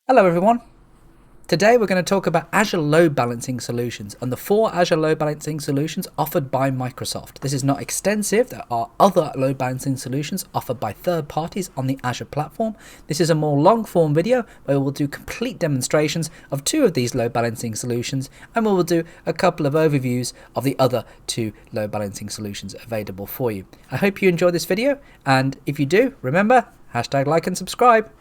Hello everyone. Today we're going to talk about Azure Load Balancing solutions and the 4 Azure Load Balancing solutions offered by Microsoft. This is not extensive. There are other load balancing solutions offered by third parties on the Azure platform. This is a more long form video where we'll do complete demonstrations of 2 of these load balancing solutions, and we will do a couple of overviews of the other 2 load balancing solutions available for you. I hope you enjoy this video, and if you do, remember, #like and subscribe.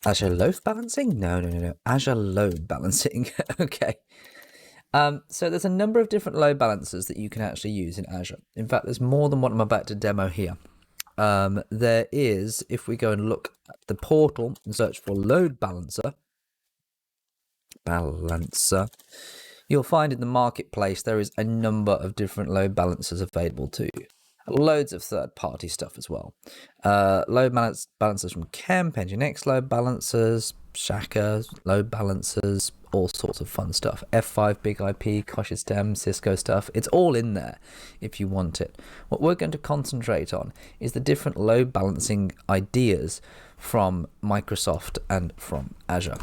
Azure Load Balancing? No. Azure Load Balancing. Okay. So there's a number of different load balancers that you can actually use in Azure. In fact, there's more than what I'm about to demo here. There is, if we go and look at the portal and search for Load Balancer, you'll find in the marketplace there is a number of different load balancers available to you. Loads of third-party stuff as well. Load balancers from Kemp, Nginx load balancers, Shaka load balancers, all sorts of fun stuff. F5, Big IP, Cosystem, Cisco stuff. It's all in there if you want it. What we're going to concentrate on is the different load balancing ideas from Microsoft and from Azure.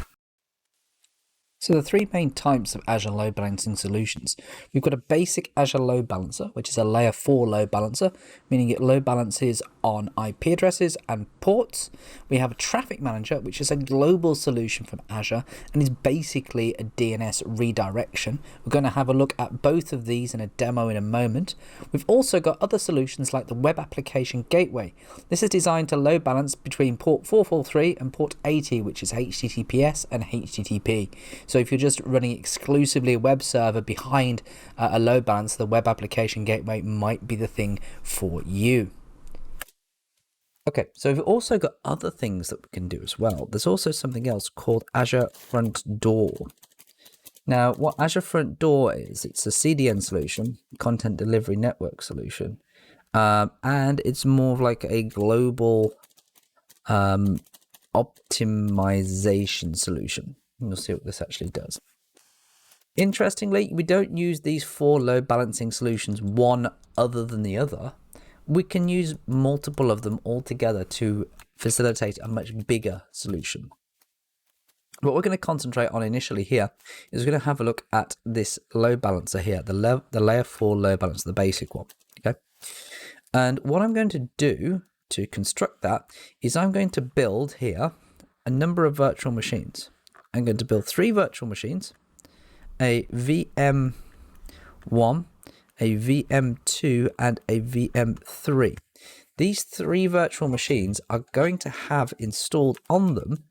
So the 3 main types of Azure Load Balancing solutions. We've got a basic Azure Load Balancer, which is a layer 4 load balancer, meaning it load balances on IP addresses and ports. We have a Traffic Manager, which is a global solution from Azure and is basically a DNS redirection. We're going to have a look at both of these in a demo in a moment. We've also got other solutions like the Web Application Gateway. This is designed to load balance between port 443 and port 80, which is HTTPS and HTTP. So if you're just running exclusively a web server behind a load balancer, the Web Application Gateway might be the thing for you. Okay, so we've also got other things that we can do as well. There's also something else called Azure Front Door. Now, what Azure Front Door is, it's a CDN solution, Content Delivery Network solution, and it's more of like a global optimization solution. We'll see what this actually does. Interestingly, we don't use these 4 load balancing solutions one other than the other. We can use multiple of them all together to facilitate a much bigger solution. What we're going to concentrate on initially here is we're going to have a look at this load balancer here, the layer 4 load balancer, the basic one. Okay, and what I'm going to do to construct that is I'm going to build here a number of virtual machines. I'm going to build 3 virtual machines, a VM1, a VM2, and a VM3. These 3 virtual machines are going to have installed on them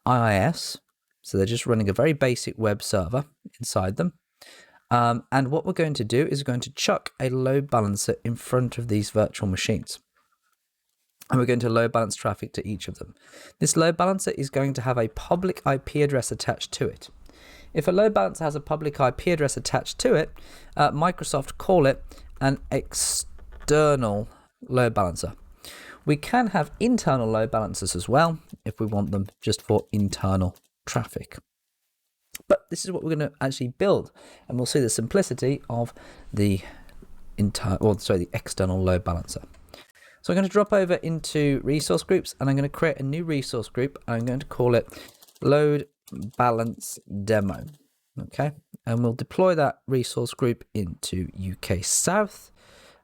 IIS, so they're just running a very basic web server inside them. And what we're going to do is we're going to chuck a load balancer in front of these virtual machines. And we're going to load balance traffic to each of them. This load balancer is going to have a public IP address attached to it. If a load balancer has a public IP address attached to it, Microsoft call it an external load balancer. We can have internal load balancers as well if we want them just for internal traffic. But this is what we're going to actually build, and we'll see the simplicity of the external load balancer. So I'm going to drop over into resource groups, and I'm going to create a new resource group. I'm going to call it Load Balance Demo. Okay, and we'll deploy that resource group into UK South.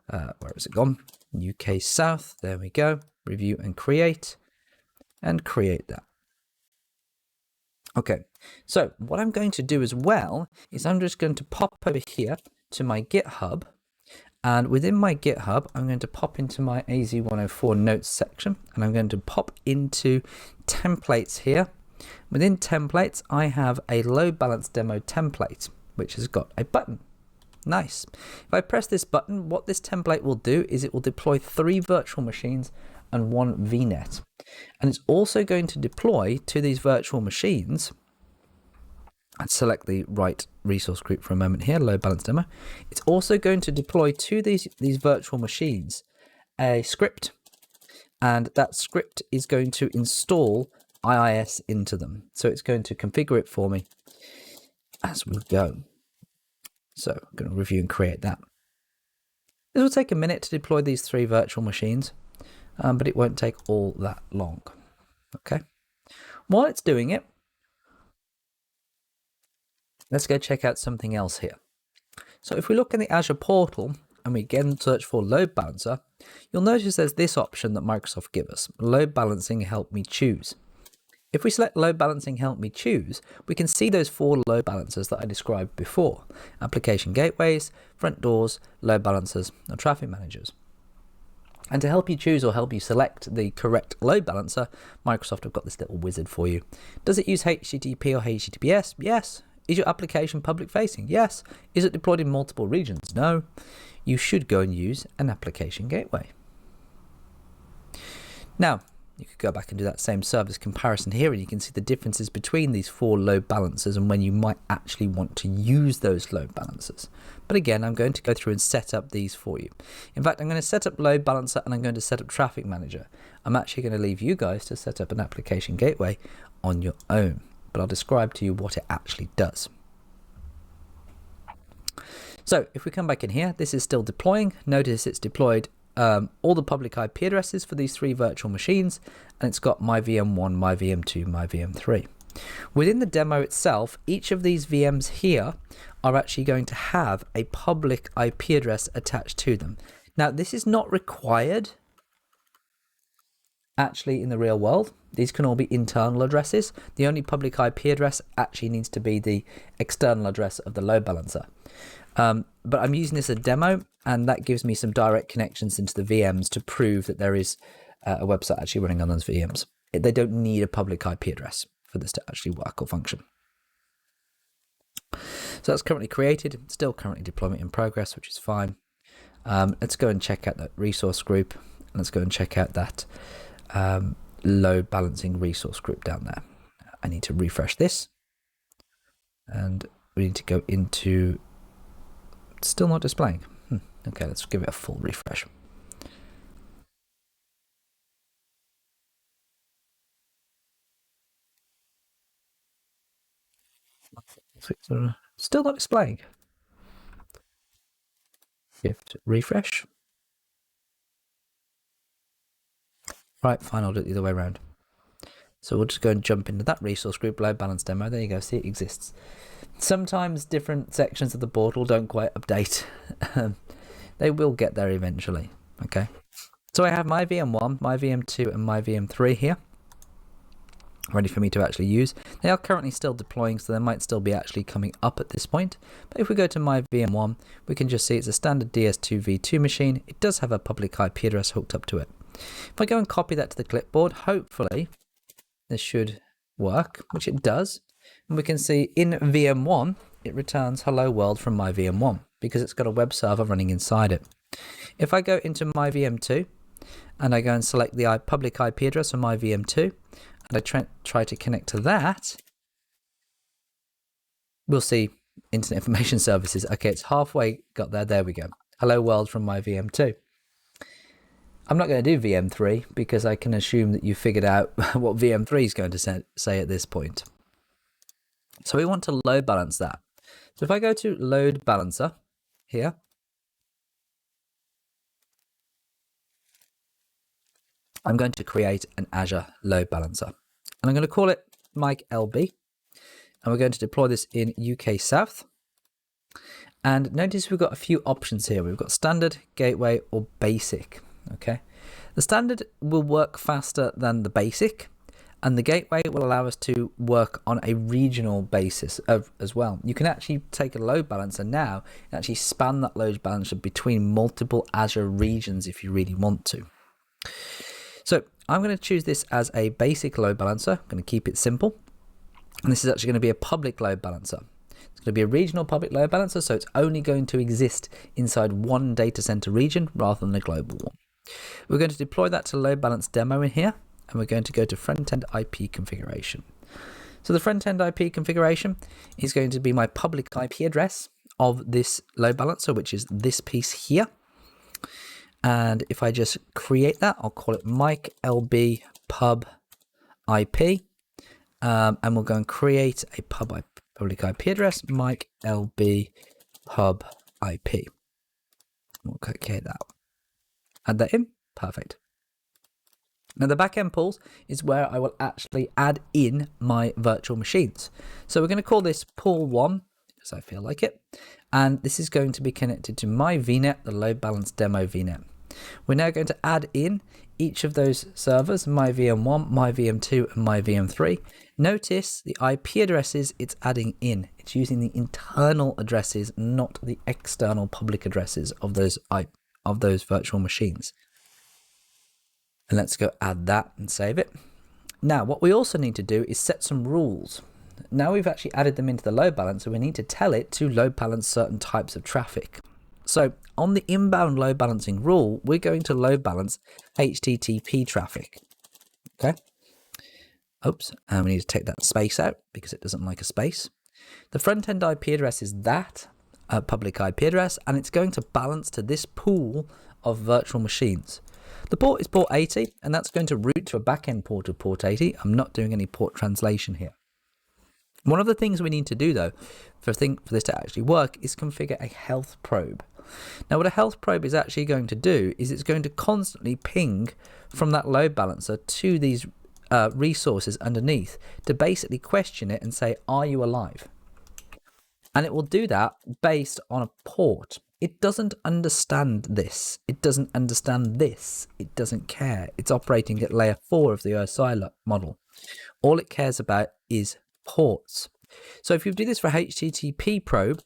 Where has it gone? UK South. There we go. Review and create that. Okay, so what I'm going to do as well is I'm just going to pop over here to my GitHub. And within my GitHub, I'm going to pop into my AZ-104 notes section, and I'm going to pop into templates here. Within templates, I have a load balance demo template, which has got a button. Nice. If I press this button, what this template will do is it will deploy 3 virtual machines and 1 VNet. And it's also going to deploy to these virtual machines. Let's select the right resource group for a moment here, load balance demo. It's also going to deploy to these virtual machines a script, and that script is going to install IIS into them. So it's going to configure it for me as we go. So I'm going to review and create that. This will take a minute to deploy these 3 virtual machines, but it won't take all that long. Okay. While it's doing it, let's go check out something else here. So if we look in the Azure portal and we again search for Load Balancer, you'll notice there's this option that Microsoft give us, Load Balancing Help Me Choose. If we select Load Balancing Help Me Choose, we can see those 4 load balancers that I described before: application gateways, front doors, load balancers, and traffic managers. And to help you choose or help you select the correct load balancer, Microsoft have got this little wizard for you. Does it use HTTP or HTTPS? Yes. Is your application public facing? Yes. Is it deployed in multiple regions? No. You should go and use an application gateway. Now, you could go back and do that same service comparison here, and you can see the differences between these 4 load balancers and when you might actually want to use those load balancers. But again, I'm going to go through and set up these for you. In fact, I'm going to set up Load Balancer and I'm going to set up Traffic Manager. I'm actually going to leave you guys to set up an application gateway on your own, but I'll describe to you what it actually does. So if we come back in here, this is still deploying. Notice it's deployed all the public IP addresses for these 3 virtual machines, and it's got my VM1, my VM2, my VM3. Within the demo itself, each of these VMs here are actually going to have a public IP address attached to them. Now, this is not required actually in the real world. These can all be internal addresses. The only public IP address actually needs to be the external address of the load balancer. But I'm using this as a demo, and that gives me some direct connections into the VMs to prove that there is a website actually running on those VMs. They don't need a public IP address for this to actually work or function. So that's currently created, still currently deployment in progress, which is fine. Let's go and check out that resource group. Let's go and check out that load balancing resource group down there. I need to refresh this, and we need to go into, still not displaying. Okay, let's give it a full refresh. Still not displaying. Shift refresh. Right, fine, I'll do it the other way around. So we'll just go and jump into that resource group, load balance demo. There you go, see, it exists. Sometimes different sections of the portal don't quite update. They will get there eventually, okay? So I have my VM1, my VM2, and my VM3 here, ready for me to actually use. They are currently still deploying, so they might still be actually coming up at this point. But if we go to my VM1, we can just see it's a standard DS2 V2 machine. It does have a public IP address hooked up to it. If I go and copy that to the clipboard, hopefully this should work, which it does. And we can see in VM1, it returns hello world from my VM1 because it's got a web server running inside it. If I go into my VM2 and I go and select the public IP address of my VM2, and I try to connect to that, we'll see Internet Information Services. Okay, it's halfway got there. There we go. Hello world from my VM2. I'm not going to do VM3 because I can assume that you figured out what VM3 is going to say at this point. So we want to load balance that. So if I go to Load Balancer here, I'm going to create an Azure Load Balancer. And I'm going to call it Mike LB. And we're going to deploy this in UK South. And notice we've got a few options here. We've got standard, gateway, or basic. Okay. The standard will work faster than the basic. And the gateway will allow us to work on a regional basis as well. You can actually take a load balancer now and actually span that load balancer between multiple Azure regions if you really want to. So I'm going to choose this as a basic load balancer. I'm going to keep it simple. And this is actually going to be a public load balancer. It's going to be a regional public load balancer, so it's only going to exist inside one data center region rather than a global one. We're going to deploy that to load balance demo in here, and we're going to go to front-end IP configuration. So the front-end IP configuration is going to be my public IP address of this load balancer, which is this piece here. And if I just create that, I'll call it Mike LB pub IP. And we'll go and create a public IP address, Mike LB pub IP. We'll create that. Add that in. Perfect. Now the backend pools is where I will actually add in my virtual machines. So we're going to call this pool 1 because I feel like it. And this is going to be connected to my VNet, the load balance demo VNet. We're now going to add in each of those servers, my VM1, my VM2 and my VM3. Notice the IP addresses it's adding in. It's using the internal addresses, not the external public addresses of those virtual machines. And let's go add that and save it. Now, what we also need to do is set some rules. Now we've actually added them into the load balancer, we need to tell it to load balance certain types of traffic. So on the inbound load balancing rule, we're going to load balance HTTP traffic. Okay. Oops, and we need to take that space out because it doesn't like a space. The front end IP address is that public IP address, and it's going to balance to this pool of virtual machines. The port is port 80, and that's going to route to a backend port of port 80. I'm not doing any port translation here. One of the things we need to do, though, for this to actually work is configure a health probe. Now, what a health probe is actually going to do is it's going to constantly ping from that load balancer to these resources underneath to basically question it and say, are you alive? And it will do that based on a port. It doesn't understand this. It doesn't understand this. It doesn't care. It's operating at layer 4 of the OSI model. All it cares about is ports. So if you do this for HTTP probe,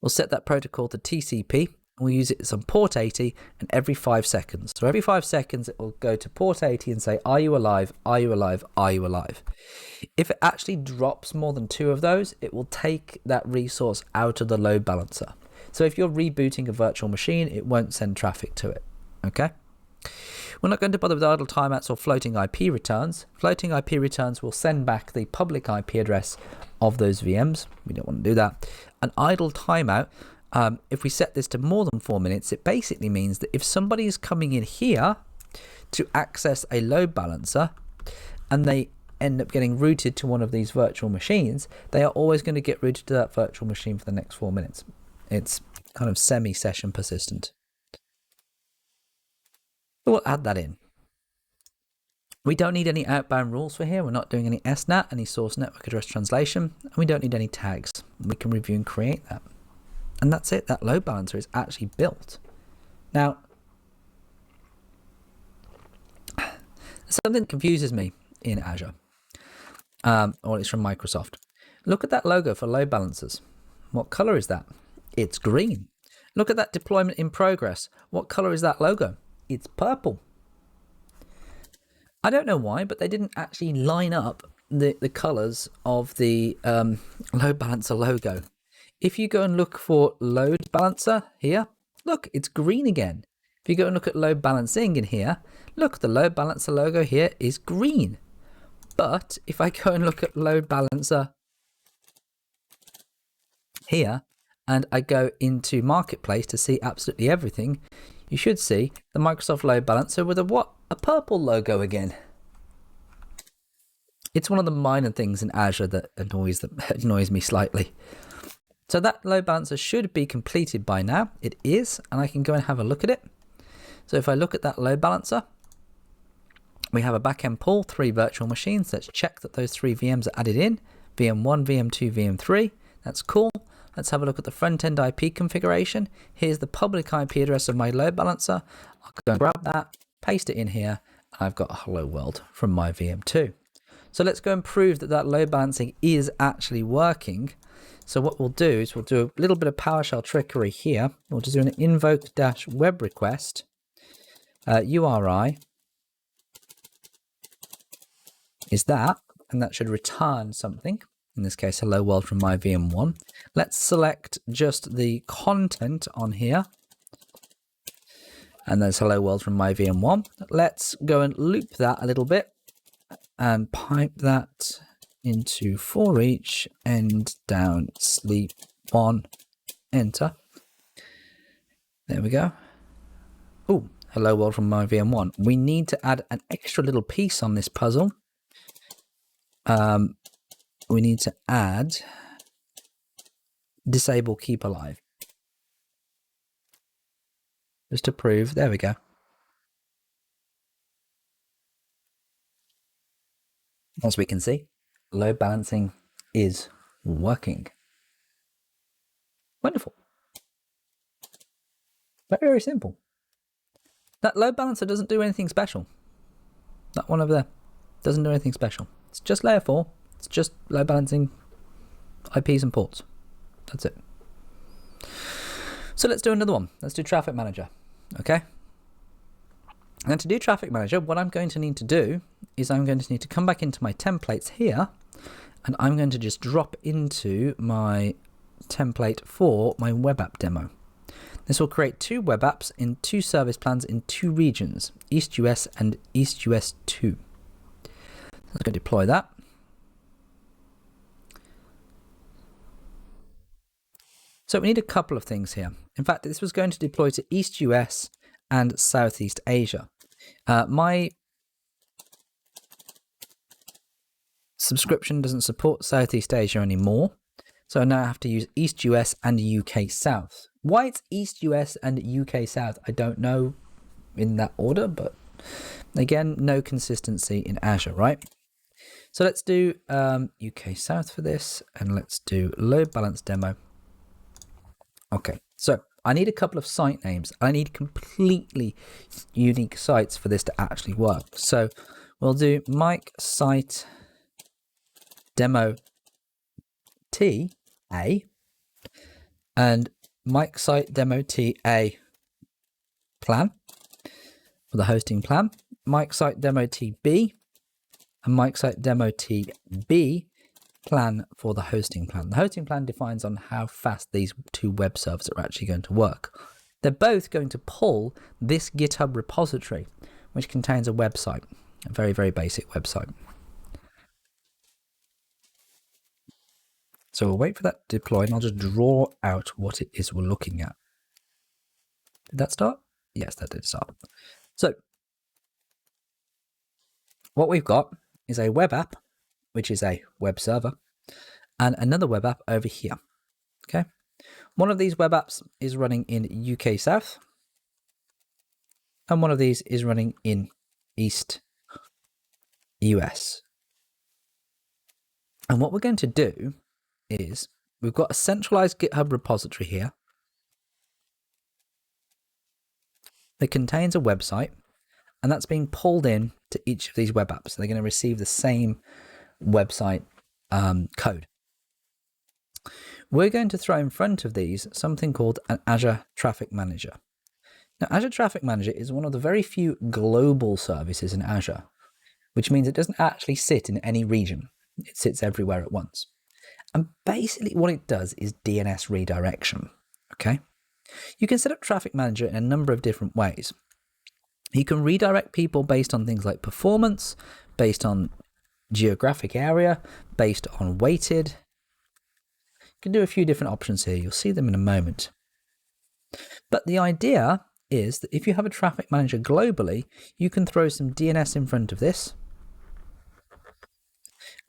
we'll set that protocol to TCP. We'll use it on port 80 and every 5 seconds. So every 5 seconds, it will go to port 80 and say, are you alive? Are you alive? Are you alive? If it actually drops more than 2 of those, it will take that resource out of the load balancer. So if you're rebooting a virtual machine, it won't send traffic to it. Okay. We're not going to bother with idle timeouts or floating IP returns. Floating IP returns will send back the public IP address of those VMs. We don't want to do that. An idle timeout, if we set this to more than 4 minutes, it basically means that if somebody is coming in here to access a load balancer and they end up getting routed to one of these virtual machines, they are always going to get routed to that virtual machine for the next 4 minutes. It's kind of semi-session persistent. So we'll add that in. We don't need any outbound rules for here. We're not doing any SNAT, any source network address translation, and we don't need any tags. We can review and create that. And that's it. That load balancer is actually built. Now, something confuses me in Azure, or it's from Microsoft. Look at that logo for load balancers. What color is that? It's green. Look at that deployment in progress. What color is that logo? It's purple. I don't know why, but they didn't actually line up the colors of the load balancer logo. If you go and look for load balancer here, look, it's green again. If you go and look at load balancing in here, look, the load balancer logo here is green. But if I go and look at load balancer here, and I go into Marketplace to see absolutely everything, you should see the Microsoft load balancer with a purple logo again. It's one of the minor things in Azure that annoys me slightly. So that load balancer should be completed by now. It is, and I can go and have a look at it. So if I look at that load balancer, we have a backend pool, 3 virtual machines. Let's check that those 3 VMs are added in. VM1, VM2, VM3. That's cool. Let's have a look at the front-end IP configuration. Here's the public IP address of my load balancer. I'll go and grab that, paste it in here, and I've got a hello world from my VM2. So let's go and prove that that load balancing is actually working. So what we'll do is we'll do a little bit of PowerShell trickery here. We'll just do an invoke-web request, URI is that, and that should return something. In this case, hello world from my VM1. Let's select just the content on here. And there's hello world from my VM1. Let's go and loop that a little bit and pipe that into for each, end down, sleep on, enter. There we go. Oh, hello world from my VM1. We need to add an extra little piece on this puzzle. We need to add disable keep alive. Just to prove, there we go. As we can see, load balancing is working. Wonderful. Very, very simple. That load balancer doesn't do anything special. That one over there doesn't do anything special. It's just layer 4. It's just load balancing IPs and ports. That's it. So let's do another one. Let's do Traffic Manager. Okay. And to do Traffic Manager, what I'm going to need to do is I'm going to need to come back into my templates here, and I'm going to just drop into my template for my web app demo. This will create 2 web apps in 2 service plans in 2 regions, East US and East US 2. Let's go deploy that. So we need a couple of things here. In fact, this was going to deploy to East US and Southeast Asia. My subscription doesn't support Southeast Asia anymore, so I now have to use East US and UK South. Why it's East US and UK South, I don't know in that order, but again, no consistency in Azure, right? So let's do UK South for this, and let's do load balance demo. Okay, so I need a couple of site names. I need completely unique sites for this to actually work. So we'll do Mike site demo TA and Mike site demo TA plan for the hosting plan, Mike site demo TB, and Mike site demo TB plan for the hosting plan. The hosting plan defines on how fast these 2 web servers are actually going to work. They're both going to pull this GitHub repository, which contains a website, a very, very basic website. So we'll wait for that to deploy, and I'll just draw out what it is we're looking at. Did that start? Yes, that did start. So what we've got is a web app, which is a web server, and another web app over here. Okay. One of these web apps is running in UK South, and one of these is running in East US. And what we're going to do is we've got a centralized GitHub repository here that contains a website, and that's being pulled in to each of these web apps. They're going to receive the same website code. We're going to throw in front of these something called an Azure Traffic Manager. Now, Azure Traffic Manager is one of the very few global services in Azure, which means it doesn't actually sit in any region. It sits everywhere at once. And basically what it does is DNS redirection. Okay. You can set up Traffic Manager in a number of different ways. You can redirect people based on things like performance, based on geographic area, based on weighted. You can do a few different options here. You'll see them in a moment. But the idea is that if you have a traffic manager globally, you can throw some DNS in front of this,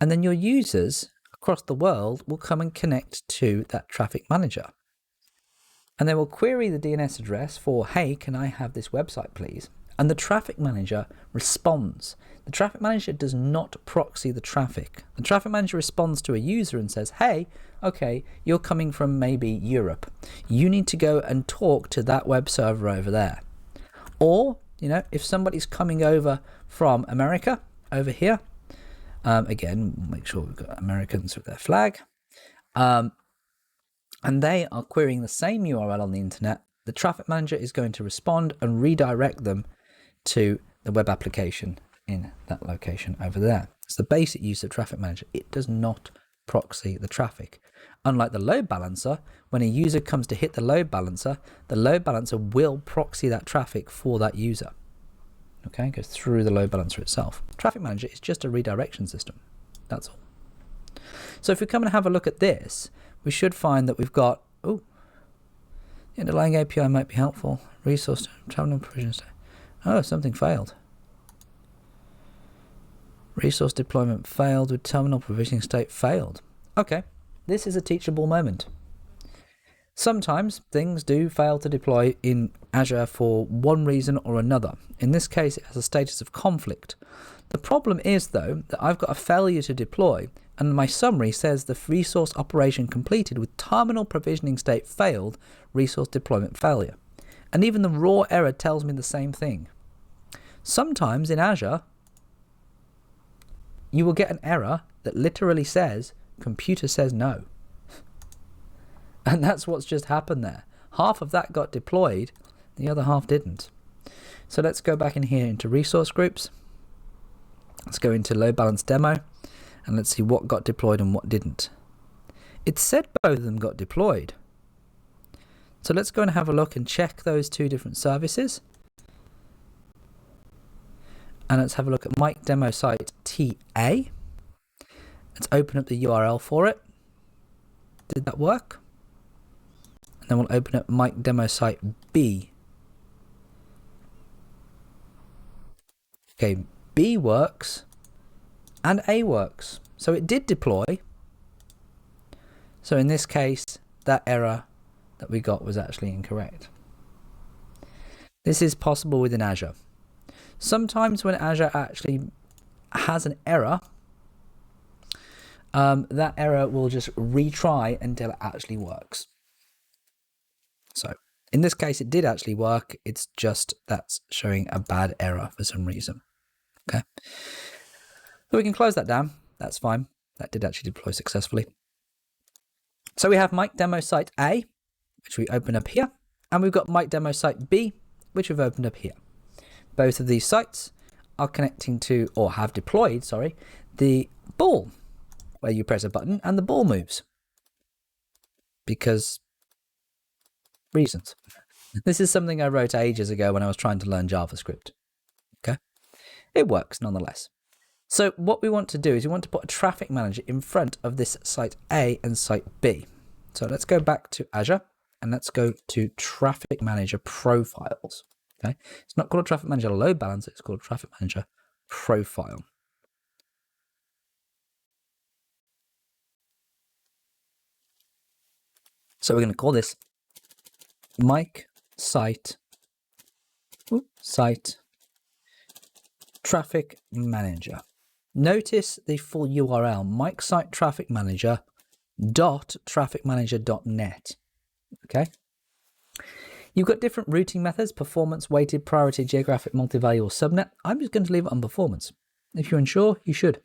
and then your users across the world will come and connect to that traffic manager. And they will query the DNS address for, hey, can I have this website, please? And the traffic manager responds. The traffic manager does not proxy the traffic. The traffic manager responds to a user and says, hey, okay, you're coming from maybe Europe. You need to go and talk to that web server over there. Or, you know, if somebody's coming over from America over here, again, we'll make sure we've got Americans with their flag, and they are querying the same URL on the internet, the traffic manager is going to respond and redirect them to the web application in that location over there. It's the basic use of traffic manager. It does not proxy the traffic. Unlike the load balancer, when a user comes to hit the load balancer will proxy that traffic for that user. Okay, it goes through the load balancer itself. Traffic manager is just a redirection system. That's all. So if we come and have a look at this, we should find that we've got, the underlying API might be helpful. Resource, terminal provision state. Oh, something failed. Resource deployment failed with terminal provisioning state failed. Okay, this is a teachable moment. Sometimes things do fail to deploy in Azure for one reason or another. In this case, it has a status of conflict. The problem is, though, that I've got a failure to deploy, and my summary says the resource operation completed with terminal provisioning state failed, resource deployment failure. And even the raw error tells me the same thing. Sometimes in Azure, you will get an error that literally says, computer says no. And that's what's just happened there. Half of that got deployed, the other half didn't. So let's go back in here into resource groups. Let's go into load balance demo, and let's see what got deployed and what didn't. It said both of them got deployed. So let's go and have a look and check those two different services. And let's have a look at Mike demo site TA. Let's open up the URL for it. Did that work? And then we'll open up Mike demo site B. Okay, B works and A works. So it did deploy. So in this case, that error that we got was actually incorrect. This is possible within Azure. Sometimes when Azure actually has an error, that error will just retry until it actually works. So in this case, it did actually work. It's just that's showing a bad error for some reason. Okay. So we can close that down. That's fine. That did actually deploy successfully. So we have Mike demo site A, which we open up here, and we've got Mike demo site B, which we've opened up here. Both of these sites are connecting to, or have deployed, sorry, the ball, where you press a button and the ball moves. Because reasons. This is something I wrote ages ago when I was trying to learn JavaScript. Okay. It works nonetheless. So what we want to do is we want to put a traffic manager in front of this site A and site B. So let's go back to Azure and let's go to Traffic Manager Profiles. Okay. It's not called a Traffic Manager Load Balancer. It's called Traffic Manager Profile. So we're going to call this Mike site Traffic Manager. Notice the full URL, Mike site Traffic Manager .trafficmanager.net. Okay. You've got different routing methods: performance, weighted, priority, geographic, multi-value, or subnet. I'm just going to leave it on performance. If you're unsure, you should.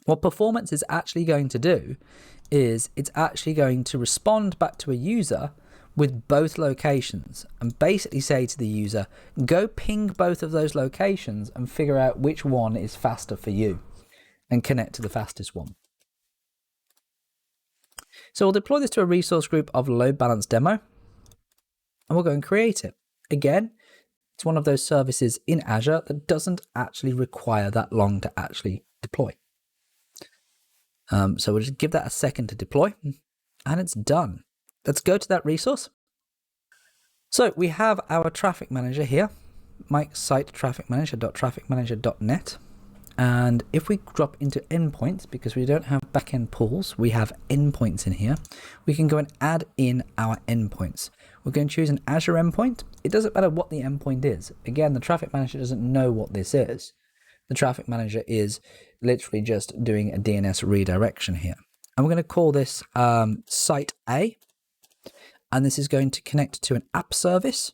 What performance is actually going to do is it's actually going to respond back to a user with both locations and basically say to the user, go ping both of those locations and figure out which one is faster for you and connect to the fastest one. So we'll deploy this to a resource group of load balance demo and we'll go and create it. Again, it's one of those services in Azure that doesn't actually require that long to actually deploy. So we'll just give that a second to deploy and it's done. Let's go to that resource. So we have our traffic manager here, Mike site traffic manager.trafficmanager.net. And if we drop into endpoints, because we don't have backend pools, we have endpoints in here. We can go and add in our endpoints. We're going to choose an Azure endpoint. It doesn't matter what the endpoint is. Again, the traffic manager doesn't know what this is. The traffic manager is literally just doing a DNS redirection here. And we're going to call this site A. And this is going to connect to an app service.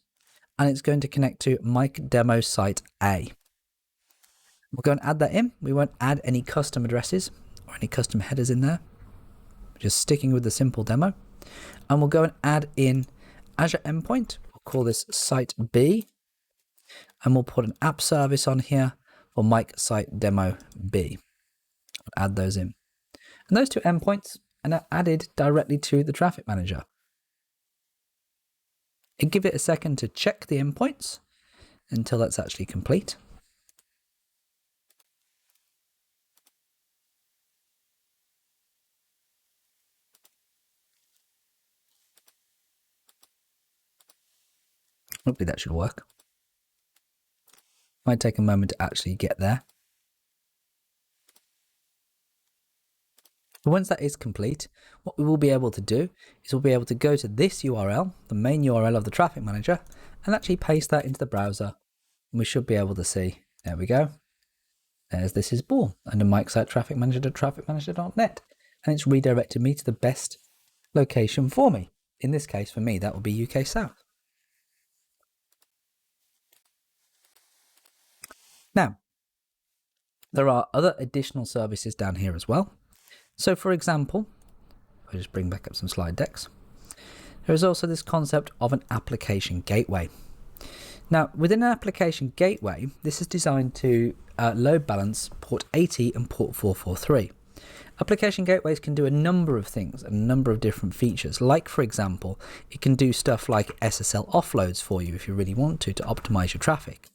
And it's going to connect to Mike demo site A. We'll go and add that in. We won't add any custom addresses or any custom headers in there. We're just sticking with the simple demo. And we'll go and add in Azure endpoint. We'll call this site B. And we'll put an app service on here for Mike site demo B. We'll add those in. And those two endpoints are now added directly to the traffic manager. And give it a second to check the endpoints until that's actually complete. Hopefully that should work. Might take a moment to actually get there. So once that is complete, what we will be able to do is we'll be able to go to this URL, the main URL of the Traffic Manager, and actually paste that into the browser. And we should be able to see, there we go. There's this is born under Microsoft Traffic Manager trafficmanager.net. And it's redirected me to the best location for me. In this case, for me, that will be UK South. Now, there are other additional services down here as well. So for example, I'll just bring back up some slide decks. There is also this concept of an application gateway. Now, within an application gateway, this is designed to load balance port 80 and port 443. Application gateways can do a number of things, a number of different features. Like, for example, it can do stuff like SSL offloads for you if you really want to optimize your traffic.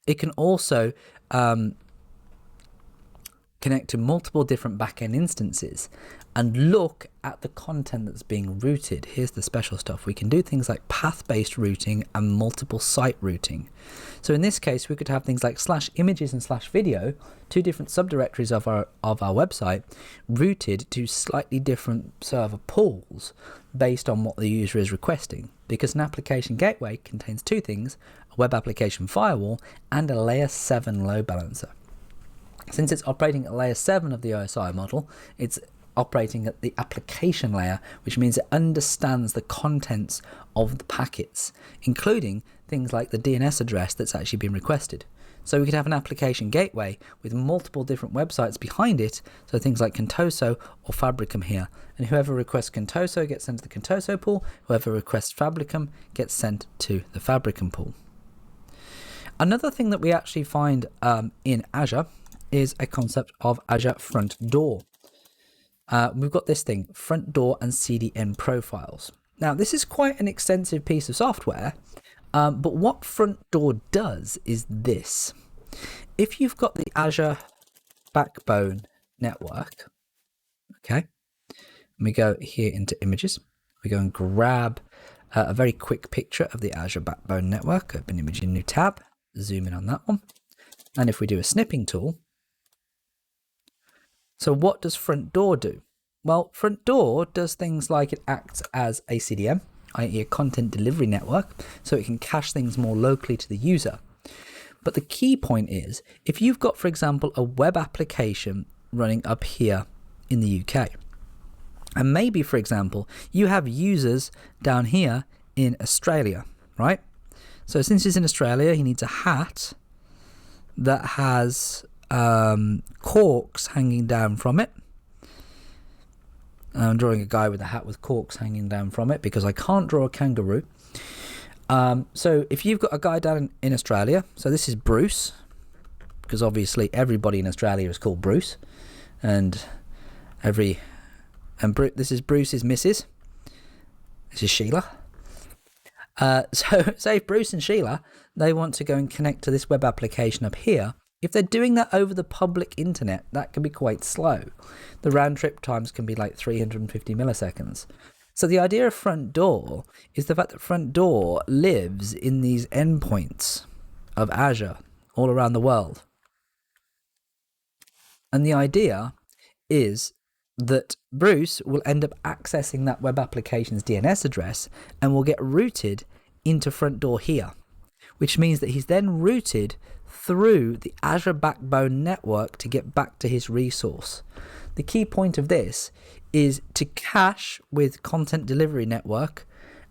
It can also connect to multiple different backend instances and look at the content that's being routed. Here's the special stuff. We can do things like path-based routing and multiple site routing. So in this case, we could have things like /images and /video, two different subdirectories of our website, routed to slightly different server pools based on what the user is requesting. Because an application gateway contains two things, a web application firewall and a layer 7 load balancer. Since it's operating at layer 7 of the OSI model, it's operating at the application layer, which means it understands the contents of the packets, including things like the DNS address that's actually been requested. So we could have an application gateway with multiple different websites behind it, so things like Contoso or Fabricum here. And whoever requests Contoso gets sent to the Contoso pool, whoever requests Fabricum gets sent to the Fabricum pool. Another thing that we actually find in Azure is a concept of Azure Front Door. We've got this thing, Front Door and CDN profiles. Now, this is quite an extensive piece of software, but what Front Door does is this. If you've got the Azure Backbone network, okay, and we go here into images, we go and grab a very quick picture of the Azure Backbone network, open image in new tab, zoom in on that one. And if we do a snipping tool, so what does Front Door do? Well, Front Door does things like it acts as a CDN, i.e. a content delivery network, so it can cache things more locally to the user. But the key point is, if you've got, for example, a web application running up here in the UK, and maybe, for example, you have users down here in Australia, right? So since he's in Australia, he needs a hat that has corks hanging down from it. I'm drawing a guy with a hat with corks hanging down from it because I can't draw a kangaroo. So if you've got a guy down in Australia, so this is Bruce, because obviously everybody in Australia is called Bruce, and this is Bruce's missus. This is Sheila. So say if Bruce and Sheila, they want to go and connect to this web application up here. If they're doing that over the public internet, that can be quite slow. The round trip times can be like 350 milliseconds. So the idea of Front Door is the fact that Front Door lives in these endpoints of Azure all around the world. And the idea is that Bruce will end up accessing that web application's DNS address and will get routed into Front Door here, which means that he's then routed through the Azure Backbone network to get back to his resource. The key point of this is to cache with Content Delivery Network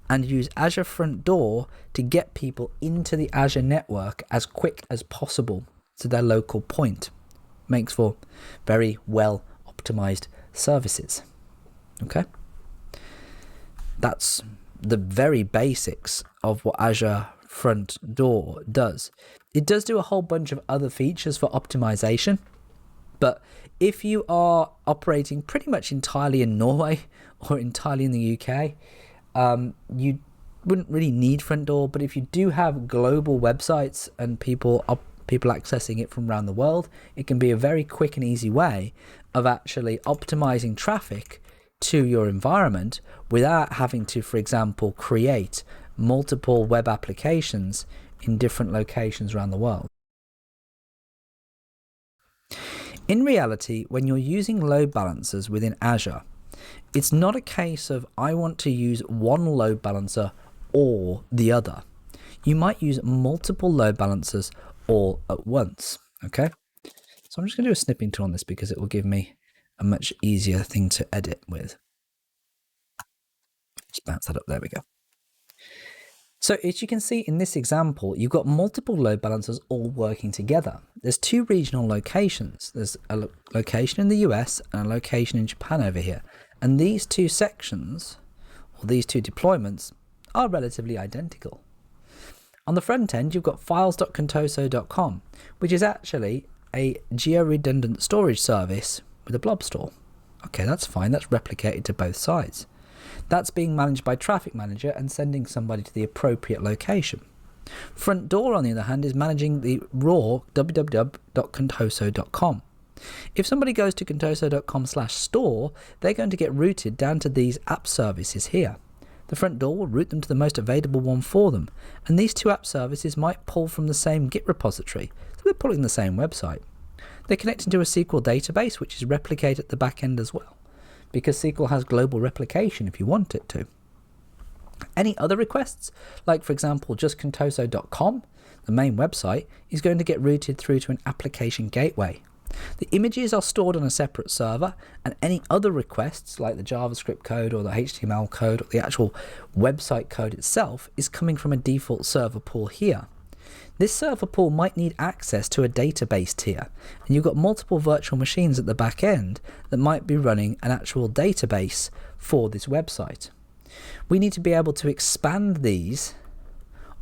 and use Azure Front Door to get people into the Azure network as quick as possible to their local point. Makes for very well optimized services. Okay? That's the very basics of what Azure Front Door does. It does do a whole bunch of other features for optimization, but if you are operating pretty much entirely in Norway or entirely in the UK, you wouldn't really need Front Door. But if you do have global websites and people accessing it from around the world, it can be a very quick and easy way of actually optimizing traffic to your environment without having to, for example, create multiple web applications in different locations around the world. In reality, when you're using load balancers within Azure, it's not a case of I want to use one load balancer or the other. You might use multiple load balancers all at once, okay? So I'm just going to do a snipping tool on this because it will give me a much easier thing to edit with. Just bounce that up, there we go. So as you can see in this example, you've got multiple load balancers all working together. There's two regional locations. There's a location in the US and a location in Japan over here. And these two sections, or these two deployments, are relatively identical. On the front end, you've got files.contoso.com, which is actually a geo-redundant storage service with a blob store. Okay, that's fine. That's replicated to both sides. That's being managed by Traffic Manager and sending somebody to the appropriate location. Front Door, on the other hand, is managing the raw www.contoso.com. If somebody goes to contoso.com/store, they're going to get routed down to these app services here. The Front Door will route them to the most available one for them, and these two app services might pull from the same Git repository, so they're pulling the same website. They connect into a SQL database, which is replicated at the back end as well, because SQL has global replication if you want it to. Any other requests, like for example just contoso.com, the main website, is going to get routed through to an application gateway. The images are stored on a separate server, and any other requests like the JavaScript code or the HTML code or the actual website code itself is coming from a default server pool here. This server pool might need access to a database tier, and you've got multiple virtual machines at the back end that might be running an actual database for this website. We need to be able to expand these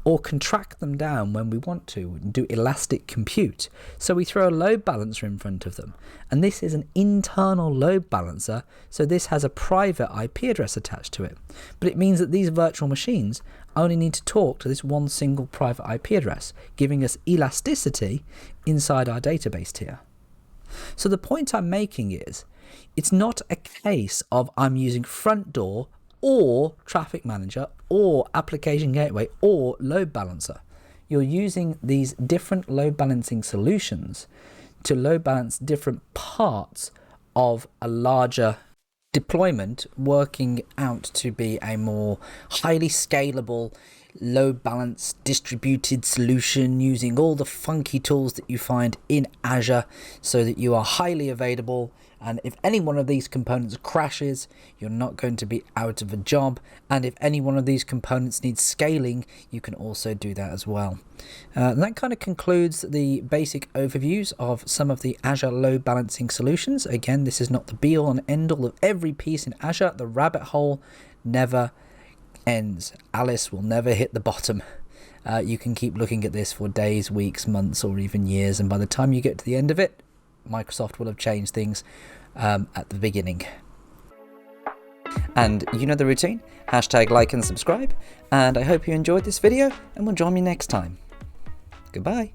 or contract them down when we want to and do elastic compute. So we throw a load balancer in front of them, and this is an internal load balancer, so this has a private IP address attached to it. But it means that these virtual machines only need to talk to this one single private IP address, giving us elasticity inside our database tier. So the point I'm making is, it's not a case of I'm using Front Door or Traffic Manager or Application Gateway or Load Balancer. You're using these different load balancing solutions to load balance different parts of a larger deployment, working out to be a more highly scalable load balance distributed solution using all the funky tools that you find in Azure so that you are highly available. And if any one of these components crashes, you're not going to be out of a job. And if any one of these components needs scaling, you can also do that as well. And that kind of concludes the basic overviews of some of the Azure load balancing solutions. Again, this is not the be all and end all of every piece in Azure. The rabbit hole never ends. Alice will never hit the bottom. You can keep looking at this for days, weeks, months, or even years. And by the time you get to the end of it, Microsoft will have changed things at the beginning. And you know the routine, hashtag like and subscribe, and I hope you enjoyed this video and will join me next time. Goodbye.